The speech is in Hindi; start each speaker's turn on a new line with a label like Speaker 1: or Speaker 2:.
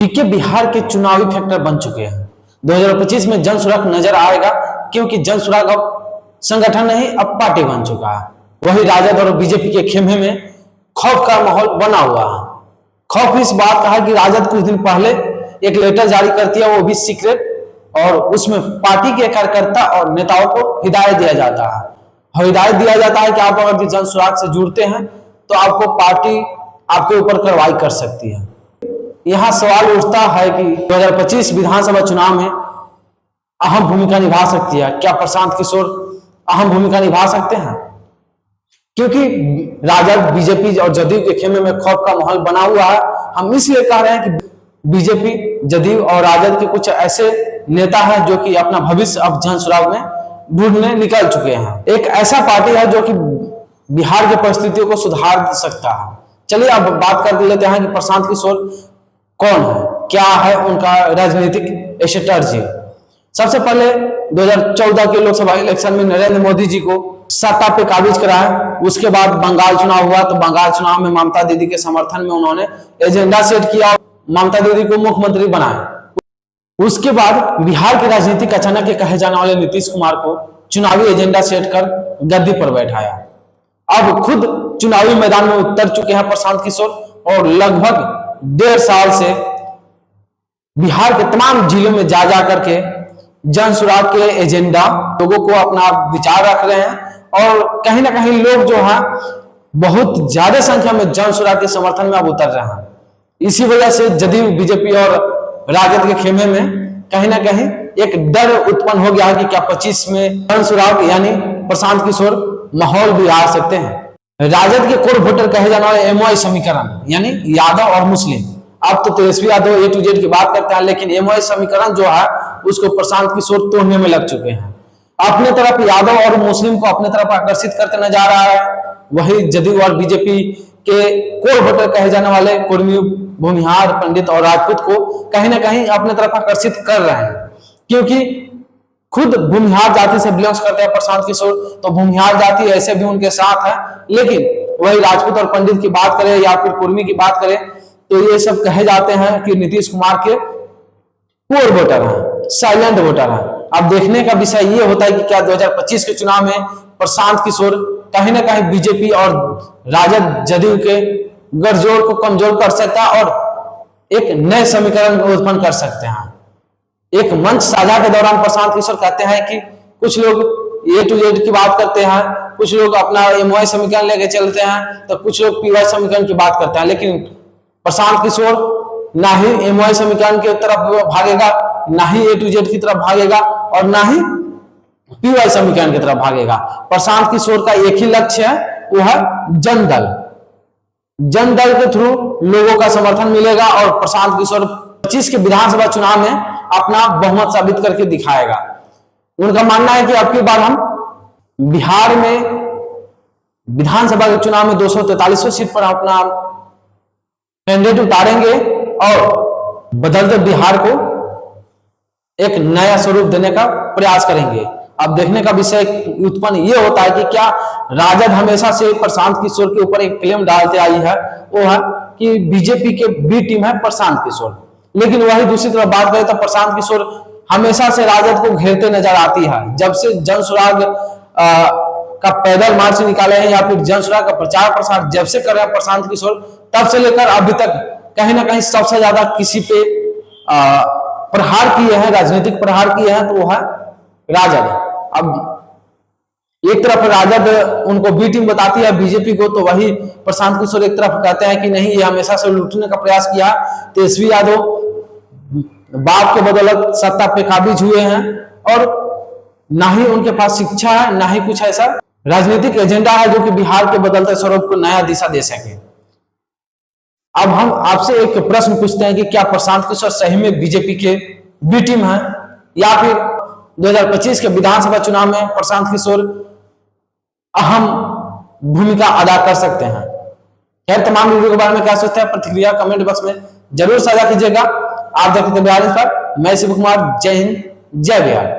Speaker 1: पीके बिहार के चुनावी फैक्टर बन चुके हैं। 2025 में जन सुराग नजर आएगा, क्योंकि जन सुराग अब संगठन नहीं, अब पार्टी बन चुका है। वही राजद और बीजेपी के खेमे में खौफ का माहौल बना हुआ है। खौफ इस बात का है कि राजद कुछ दिन पहले एक लेटर जारी करती है, वो भी सीक्रेट, और उसमें पार्टी के कार्यकर्ता और नेताओं को हिदायत दिया जाता है। हिदायत दिया जाता है कि आप अगर जन सुराग से जुड़ते हैं तो आपको पार्टी आपके ऊपर कार्रवाई कर सकती है। यहां सवाल उठता है कि 2025 विधानसभा चुनाव में अहम भूमिका निभा सकती है क्या प्रशांत किशोर अहम भूमिका निभा सकते हैं? क्योंकि राजद, बीजेपी और जदयू के खेमे में खौफ का माहौल बना हुआ है। हम इसलिए कह रहे हैं कि बीजेपी, जदयू और राजद के कुछ ऐसे नेता हैं जो कि अपना भविष्य अब जन सुराग में ढूंढने निकल चुके हैं। एक ऐसा पार्टी है जो कि बिहार की परिस्थितियों को सुधार सकता है। चलिए अब बात कर लेते हैं कि प्रशांत किशोर कौन है, क्या है उनका राजनीतिक स्ट्रेटजी। सबसे पहले 2014 के लोकसभा इलेक्शन में नरेंद्र मोदी जी को सत्ता पे काबिज कराया। उसके बाद बंगाल चुनाव हुआ, तो बंगाल चुनाव में ममता दीदी के समर्थन में उन्होंने एजेंडा सेट किया, ममता दीदी को मुख्यमंत्री बनाया। उसके बाद बिहार की राजनीति का अचानक के कहे जाने वाले नीतीश कुमार को चुनावी एजेंडा सेट कर गद्दी पर बैठाया। अब खुद चुनावी मैदान में उतर चुके हैं प्रशांत किशोर, और लगभग 1.5 साल से बिहार के तमाम जिलों में जा करके जन सुराग के एजेंडा लोगों को अपना विचार रख रहे हैं। और कहीं ना कहीं लोग जो है बहुत ज्यादा संख्या में जन सुराग के समर्थन में अब उतर रहे हैं। इसी वजह से जदयू, बीजेपी और राजद के खेमे में कहीं ना कहीं एक डर उत्पन्न हो गया है कि क्या 25 में जन सुराग यानी प्रशांत किशोर माहौल भी आ सकते हैं। राजद के कोर वोटर कहे जाने वाले एमओआई समीकरण यानी यादव और मुस्लिम, अब तो Tejashwi Yadav A to Z की बात करते हैं, लेकिन एमओआई समीकरण जो है उसको प्रशांत किशोर तोड़ने में लग चुके हैं। अपने तरफ यादव और मुस्लिम को अपने तरफ आकर्षित करते नजर आ रहा है। वही जदयू और बीजेपी के कोर वोटर कहे जाने वाले कुर्मी, भूमिहार, पंडित और राजपूत को कहीं ना कहीं अपने तरफ आकर्षित कर रहे हैं, क्योंकि खुद भूमिहार जाति से बिलोंग्स करते हैं प्रशांत किशोर, तो भूमिहार जाति ऐसे भी उनके साथ है। लेकिन वही राजपूत और पंडित की बात करें या फिर कुर्मी की बात करें तो ये सब कहे जाते हैं कि नीतीश कुमार के कोर वोटर हैं, साइलेंट वोटर हैं। अब देखने का विषय ये होता है कि क्या 2025 के चुनाव में प्रशांत किशोर कहीं ना कहीं बीजेपी और राजद, जदयू के गठजोड़ को कमजोर कर सकता है और एक नए समीकरण उत्पन्न कर सकते हैं। एक मंच साझा के दौरान प्रशांत किशोर कहते हैं कि कुछ लोग A to Z की बात करते हैं, कुछ लोग अपना एमओआई समीकरण लेके चलते हैं, तो कुछ लोग पीवाई समीकरण की बात करते हैं। लेकिन प्रशांत किशोर ना ही एमओआई समीकरण की तरफ भागेगा, ना ही A to Z की तरफ भागेगा और ना ही पीवाई समीकरण की तरफ भागेगा। प्रशांत किशोर का एक ही लक्ष्य है, वो है जनदल। जनदल के थ्रू लोगों का समर्थन मिलेगा और प्रशांत किशोर 25 के विधानसभा चुनाव में अपना बहुमत साबित करके दिखाएगा। उनका मानना है कि अब की बार हम बिहार में विधानसभा के चुनाव में 243 सीट पर अपना कैंडिडेट उतारेंगे और बदलते बिहार को एक नया स्वरूप देने का प्रयास करेंगे। अब देखने का विषय उत्पन्न ये होता है कि क्या राजद हमेशा से प्रशांत किशोर के ऊपर एक क्लेम डालते आई है, वो है कि बीजेपी के बी टीम है प्रशांत किशोर। लेकिन वही दूसरी तरफ बात करें तो प्रशांत किशोर हमेशा से राजद को घेरते नजर आती है। जब से जन सुराग का पैदल मार्च निकाले हैं या फिर जन सुराग का प्रचार प्रसार जब से कर रहे हैं प्रशांत किशोर, तब से लेकर अभी तक कहीं ना कहीं सबसे ज्यादा किसी पे प्रहार किए हैं, राजनीतिक प्रहार किए हैं, तो वो है राजद। अब एक तरफ राजद उनको बी टीम बताती है बीजेपी को, तो वही प्रशांत किशोर एक तरफ कहते हैं कि नहीं, ये हमेशा से लूटने का प्रयास किया। तेजस्वी यादव बाप के बदौलत सत्ता पे काबिज हुए हैं और ना ही उनके पास शिक्षा है, ना ही कुछ ऐसा राजनीतिक एजेंडा है जो कि बिहार के बदलते स्वरूप को नया दिशा दे सके। अब हम आपसे एक प्रश्न पूछते हैं कि क्या प्रशांत किशोर सही में बीजेपी के बी टीम है, या फिर 2025 के विधानसभा चुनाव में प्रशांत किशोर अहम भूमिका अदा कर सकते हैं? खैर, तमाम वीडियो के बारे में क्या सोचते हैं, प्रतिक्रिया कमेंट बॉक्स में जरूर साझा कीजिएगा। आप देखते हैं बिहार इंस्पायर, मैं शिव कुमार। जय हिंद, जय बिहार।